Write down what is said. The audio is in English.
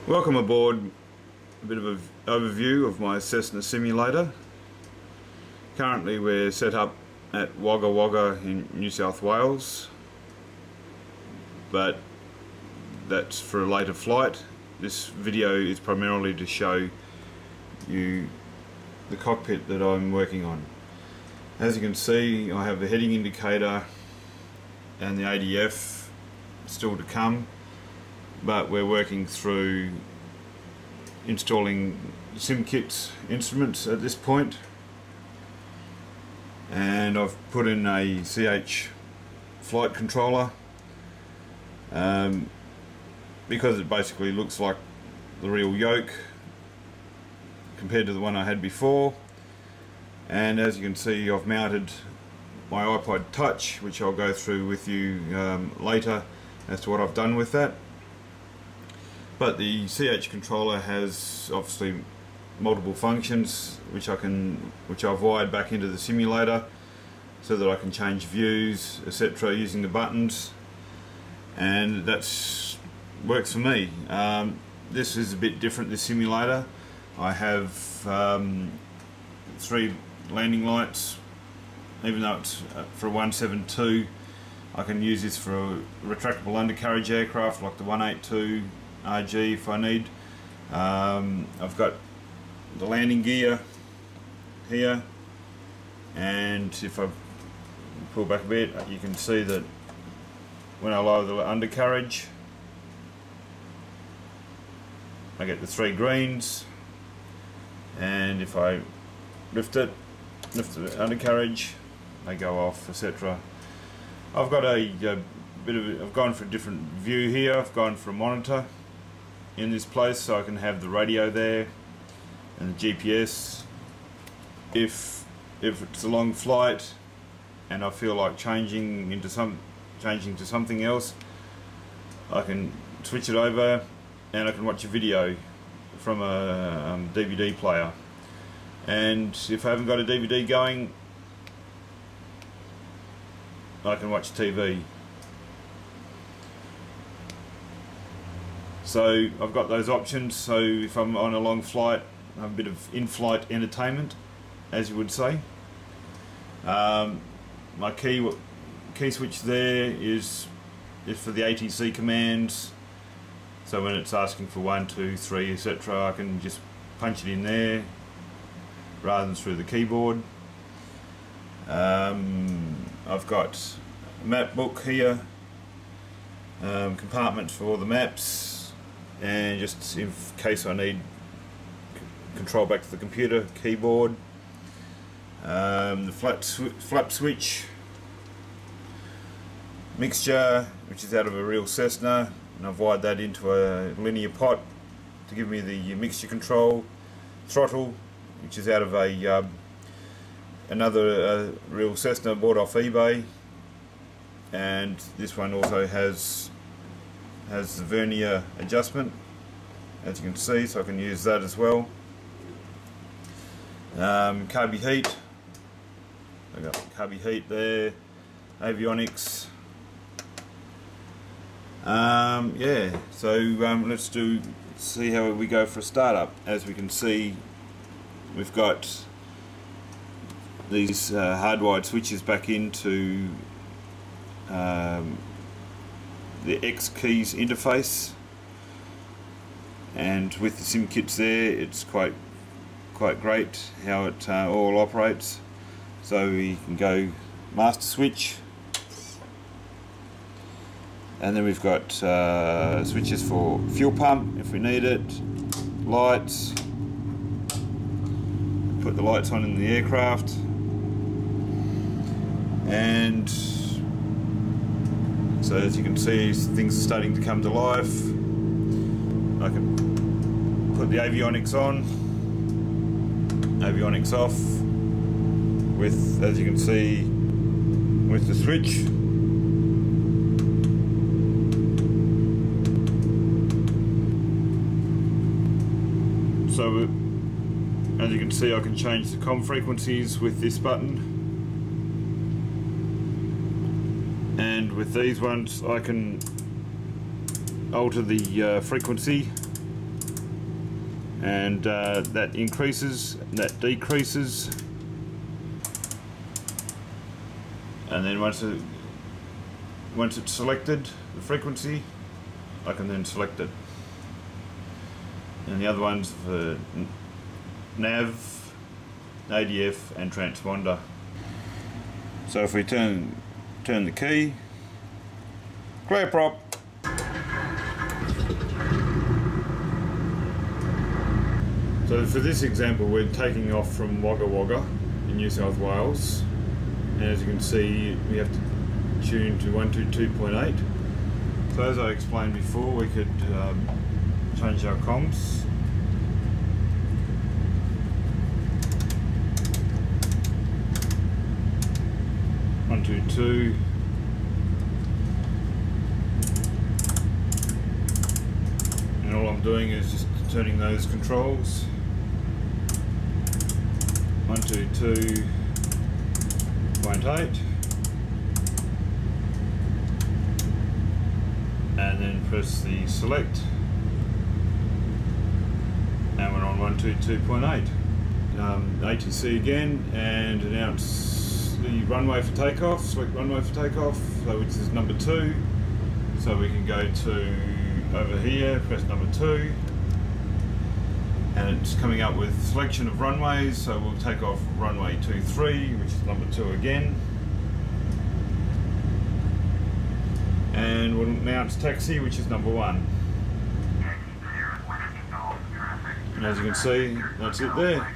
Welcome aboard. A bit of an overview of my Cessna simulator. Currently we're set up at Wagga Wagga in New South Wales, but that's for a later flight. This video is primarily to show you the cockpit that I'm working on. As you can see, I have the heading indicator and the ADF still to come, but we're working through installing SimKit's instruments at this point, and I've put in a CH flight controller because it basically looks like the real yoke compared to the one I had before. And as you can see, I've mounted my iPod Touch, which I'll go through with you later as to what I've done with that. But the CH controller has obviously multiple functions which I've wired back into the simulator so that I can change views, etc., using the buttons, and that works for me. This is a bit different, this simulator. I have 3 landing lights. Even though it's for a 172, I can use this for a retractable undercarriage aircraft like the 182 RG if I need. I've got the landing gear here, and if I pull back a bit, you can see that when I lower the undercarriage, I get the 3 greens, and if I lift the undercarriage, they go off, etc. I've got I've gone for a different view here. I've gone for a monitor in this place so I can have the radio there and the GPS. If it's a long flight and I feel like changing to something else, I can switch it over and I can watch a video from a DVD player. And if I haven't got a DVD going, I can watch TV. So I've got those options. So if I'm on a long flight, I have a bit of in-flight entertainment, as you would say. My key switch there is for the ATC commands. So when it's asking for 1, 2, 3, etc., I can just punch it in there rather than through the keyboard. I've got a map book here, compartments for all the maps, and just in case I need control back to the computer, keyboard. The flap switch mixture, which is out of a real Cessna, and I've wired that into a linear pot to give me the mixture control. Throttle, which is out of another real Cessna bought off eBay, and this one also has the vernier adjustment, as you can see, so I can use that as well. Carby heat, I've got carby heat there, avionics. Yeah, so let's see how we go for a startup. As we can see, we've got these hardwired switches back into the X keys interface, and with the SimKits there, it's quite great how it all operates. So we can go master switch, and then we've got switches for fuel pump if we need it, lights, put the lights on in the aircraft, and so as you can see, things are starting to come to life. I can put the avionics on, avionics off, with, as you can see, with the switch. So as you can see, I can change the comm frequencies with this button. And with these ones I can alter the frequency and that increases, that decreases, and then once it's selected, the frequency, I can then select it. And the other one's for nav, ADF and transponder. So if we turn the key, clear prop. So for this example, we're taking off from Wagga Wagga in New South Wales, and as you can see, we have to tune to 122.8. So as I explained before, we could change our comms. One, two, two. And all I'm doing is just turning those controls. 122.8, and then press the select, and we're on 122.8. ATC again, and announce the runway for takeoff. Select runway for takeoff, so which is number 2. So we can go to over here, press number 2. And it's coming up with selection of runways, so we'll take off runway 23, which is number 2 again. And we'll announce taxi, which is number 1. And as you can see, that's it there.